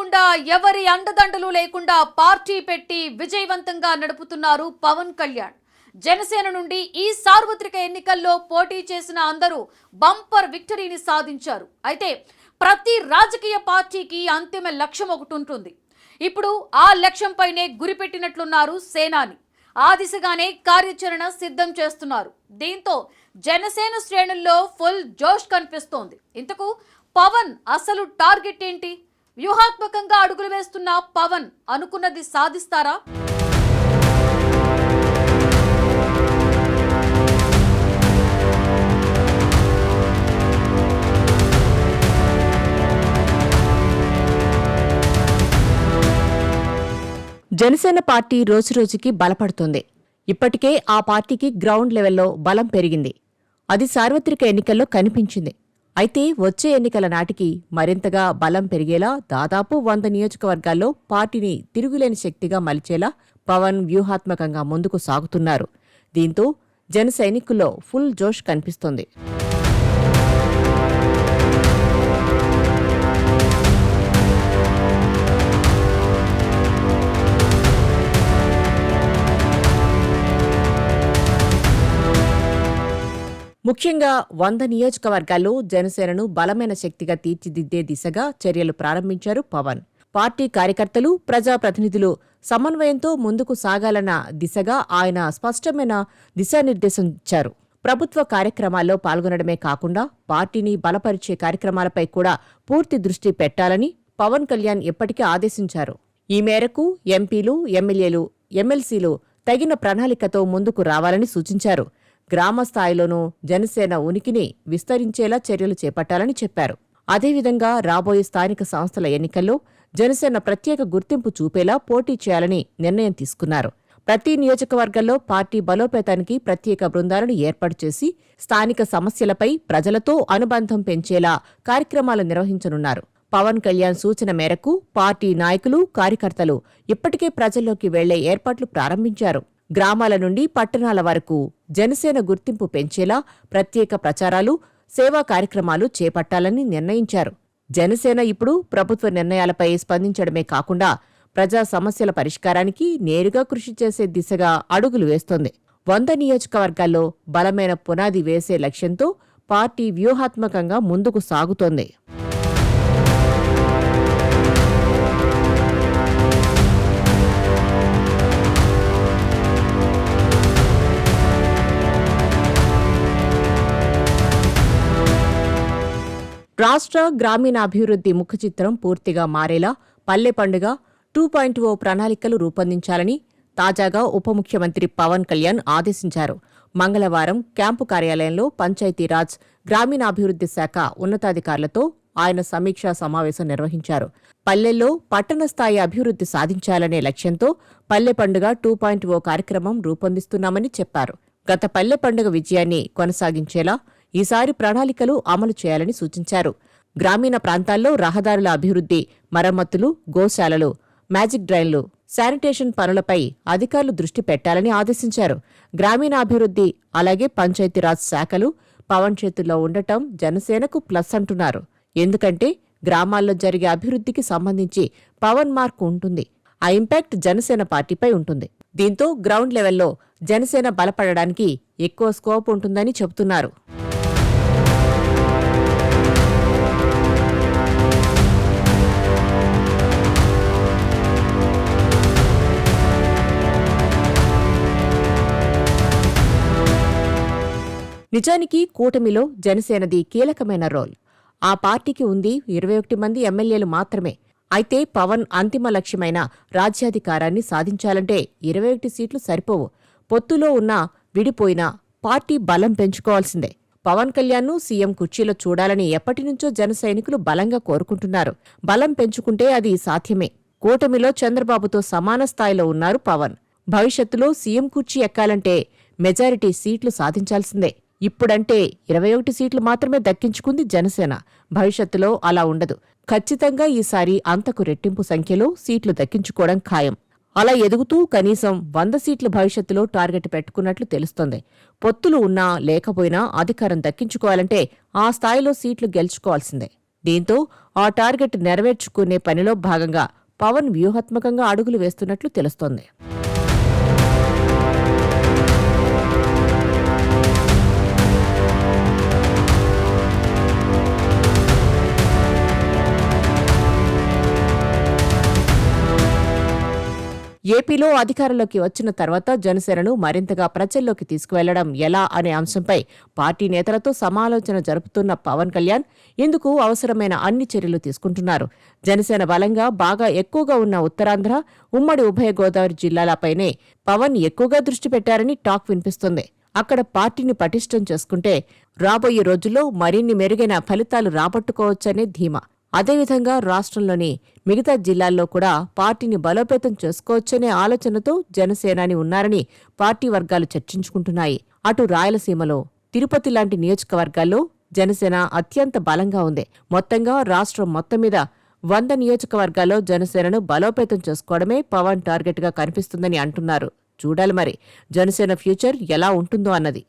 లేకుండా ఎవరి అండదండలు లేకుండా పార్టీ పెట్టి విజయవంతంగా నడుపుతున్నారు పవన్ కళ్యాణ్. జనసేన నుండి ఈ సార్వత్రిక ఎన్నికల్లో పోటీ చేసిన అందరూ బంపర్ విక్టరీని సాధించారు. అయితే ప్రతి రాజకీయ పార్టీకి అంతిమ లక్ష్యం ఒకటి ఉంటుంది. ఇప్పుడు ఆ లక్ష్యంపైనే గురిపెట్టినట్లున్నారు సేనాని. ఆ దిశగానే కార్యాచరణ సిద్ధం చేస్తున్నారు. దీంతో జనసేన శ్రేణుల్లో ఫుల్ జోష్ కనిపిస్తోంది. ఇంతకు పవన్ అసలు టార్గెట్ ఏంటి? వ్యూహాత్మకంగా అడుగులు వేస్తున్న పవన్ అనుకున్నది సాధిస్తారా? జనసేన పార్టీ రోజురోజుకి బలపడుతోంది. ఇప్పటికే ఆ పార్టీకి గ్రౌండ్ లెవెల్లో బలం పెరిగింది. అది సార్వత్రిక ఎన్నికల్లో కనిపించింది. అయితే వచ్చే ఎన్నికల నాటికి మరింతగా బలం పెరిగేలా దాదాపు 100 నియోజకవర్గాల్లో పార్టీని తిరుగులేని శక్తిగా మలిచేలా పవన్ వ్యూహాత్మకంగా ముందుకు సాగుతున్నారు. దీంతో జన సైనికుల్లో ఫుల్ జోష్ కనిపిస్తోంది. ముఖ్యంగా 100 నియోజకవర్గాల్లో జనసేనను బలమైన శక్తిగా తీర్చిదిద్దే దిశగా చర్యలు ప్రారంభించారు పవన్. పార్టీ కార్యకర్తలు, ప్రజాప్రతినిధులు సమన్వయంతో ముందుకు సాగాలన్న దిశగా ఆయన స్పష్టమైన దిశానిర్దేశం ఇచ్చారు. ప్రభుత్వ కార్యక్రమాల్లో పాల్గొనడమే కాకుండా పార్టీని బలపరిచే కార్యక్రమాలపై కూడా పూర్తి దృష్టి పెట్టాలని పవన్ కళ్యాణ్ ఇప్పటికే ఆదేశించారు. ఈ మేరకు ఎంపీలు, ఎమ్మెల్యేలు, ఎమ్మెల్సీలు తగిన ప్రణాళికతో ముందుకు రావాలని సూచించారు. గ్రామ స్థాయిలోనూ జనసేన ఉనికిని విస్తరించేలా చర్యలు చేపట్టాలని చెప్పారు. అదేవిధంగా రాబోయే స్థానిక సంస్థల ఎన్నికల్లో జనసేన ప్రత్యేక గుర్తింపు చూపేలా పోటీ చేయాలని నిర్ణయం తీసుకున్నారు. ప్రతి నియోజకవర్గంలో పార్టీ బలోపేతానికి ప్రత్యేక బృందాలను ఏర్పాటు చేసి స్థానిక సమస్యలపై ప్రజలతో అనుబంధం పెంచేలా కార్యక్రమాలు నిర్వహించనున్నారు. పవన్ కళ్యాణ్ సూచన మేరకు పార్టీ నాయకులు, కార్యకర్తలు ఇప్పటికే ప్రజల్లోకి వెళ్లే ఏర్పాట్లు ప్రారంభించారు. గ్రామాల నుండి పట్టణాల వరకు జనసేన గుర్తింపు పెంచేలా ప్రత్యేక ప్రచారాలు, సేవా కార్యక్రమాలు చేపట్టాలని నిర్ణయించారు. జనసేన ఇప్పుడు ప్రభుత్వ నిర్ణయాలపై స్పందించడమే కాకుండా ప్రజా సమస్యల పరిష్కారానికి నేరుగా కృషి చేసే దిశగా అడుగులు వేస్తోంది. 100 నియోజకవర్గాల్లో బలమైన పునాది వేసే లక్ష్యంతో పార్టీ వ్యూహాత్మకంగా ముందుకు సాగుతోంది. రాష్ట్ర గ్రామీణాభివృద్ధి ముఖచిత్రం పూర్తిగా మారేలా పల్లె పండుగ 2.0 ప్రణాళికలు రూపొందించాలని తాజాగా ఉప ముఖ్యమంత్రి పవన్ కళ్యాణ్ ఆదేశించారు. మంగళవారం క్యాంపు కార్యాలయంలో పంచాయతీరాజ్, గ్రామీణాభివృద్ధి శాఖ ఉన్నతాధికారులతో ఆయన సమీక్షా సమావేశం నిర్వహించారు. పల్లెల్లో పట్టణ స్థాయి అభివృద్ధి సాధించాలనే లక్ష్యంతో పల్లె పండుగ 2.0 కార్యక్రమం రూపొందిస్తున్నామని చెప్పారు. గత పల్లె పండుగ విజయాన్ని కొనసాగించేలా ఈసారి ప్రణాళికలు అమలు చేయాలని సూచించారు. గ్రామీణ ప్రాంతాల్లో రహదారుల అభివృద్ధి, మరమ్మతులు, గోశాలలు, మ్యాజిక్ డ్రైన్లు, శానిటేషన్ పనులపై అధికారులు దృష్టి పెట్టాలని ఆదేశించారు. గ్రామీణాభివృద్ధి అలాగే పంచాయతీరాజ్ శాఖలు పవన్ చేతుల్లో ఉండటం జనసేనకు ప్లస్ అంటున్నారు. ఎందుకంటే గ్రామాల్లో జరిగే అభివృద్ధికి సంబంధించి పవన్ మార్క్ ఉంటుంది. ఆ ఇంపాక్ట్ జనసేన పార్టీపై ఉంటుంది. దీంతో గ్రౌండ్ లెవెల్లో జనసేన బలపడడానికి ఎక్కువ స్కోప్ ఉంటుందని చెబుతున్నారు. నిజానికి కూటమిలో జనసేనది కీలకమైన రోల్. ఆ పార్టీకి ఉంది 21 మంది ఎమ్మెల్యేలు మాత్రమే. అయితే పవన్ అంతిమ లక్ష్యమైన రాజ్యాధికారాన్ని సాధించాలంటే 21 సీట్లు సరిపోవు. పొత్తులో ఉన్నా, విడిపోయినా పార్టీ బలం పెంచుకోవాల్సిందే. పవన్ కళ్యాణ్ను సీఎం కుర్చీలో చూడాలని ఎప్పటినుంచో జన సైనికులు బలంగా కోరుకుంటున్నారు. బలం పెంచుకుంటే అది సాధ్యమే. కూటమిలో చంద్రబాబుతో సమాన స్థాయిలో ఉన్నారు పవన్. భవిష్యత్తులో సీఎం కుర్చీ ఎక్కాలంటే మెజారిటీ సీట్లు సాధించాల్సిందే. ఇప్పుడంటే 21 సీట్లు మాత్రమే దక్కించుకుంది జనసేన. భవిష్యత్తులో అలా ఉండదు. ఖచ్చితంగా ఈసారి అంతకు రెట్టింపు సంఖ్యలో సీట్లు దక్కించుకోవడం ఖాయం. అలా ఎదుగుతూ కనీసం 100 సీట్ల భవిష్యత్తులో టార్గెట్ పెట్టుకున్నట్లు తెలుస్తోంది. పొత్తులు ఉన్నా లేకపోయినా అధికారం దక్కించుకోవాలంటే ఆ స్థాయిలో సీట్లు గెలుచుకోవాల్సిందే. దీంతో ఆ టార్గెట్ నెరవేర్చుకునే పనిలో భాగంగా పవన్ వ్యూహాత్మకంగా అడుగులు వేస్తున్నట్లు తెలుస్తోంది. ఏపీలో అధికారంలోకి వచ్చిన తర్వాత జనసేనను మరింతగా ప్రజల్లోకి తీసుకువెళ్లడం ఎలా అనే అంశంపై పార్టీ నేతలతో సమాలోచన జరుపుతున్న పవన్ కళ్యాణ్ ఇందుకు అవసరమైన అన్ని చర్యలు తీసుకుంటున్నారు. జనసేన బలంగా బాగా ఎక్కువగా ఉన్న ఉత్తరాంధ్ర, ఉమ్మడి ఉభయ గోదావరి జిల్లాలపైనే పవన్ ఎక్కువగా దృష్టి పెట్టారని టాక్ వినిపిస్తుంది. అక్కడ పార్టీని పటిష్టం చేసుకుంటే రాబోయే రోజుల్లో మరిన్ని మెరుగైన ఫలితాలు రాబట్టుకోవచ్చనే ధీమా. అదేవిధంగా రాష్ట్రంలోని మిగతా జిల్లాల్లో కూడా పార్టీని బలోపేతం చేసుకోవచ్చనే ఆలోచనతో జనసేనాని ఉన్నారని పార్టీ వర్గాలు చర్చించుకుంటున్నాయి. అటు రాయలసీమలో తిరుపతి లాంటి నియోజకవర్గాల్లో జనసేన అత్యంత బలంగా ఉంది. మొత్తంగా రాష్ట్రం మొత్తం మీద 100 నియోజకవర్గాల్లో జనసేనను బలోపేతం చేసుకోవడమే పవన్ టార్గెట్గా కనిపిస్తుందని అంటున్నారు. చూడాలి మరి జనసేన ఫ్యూచర్ ఎలా ఉంటుందో అన్నది.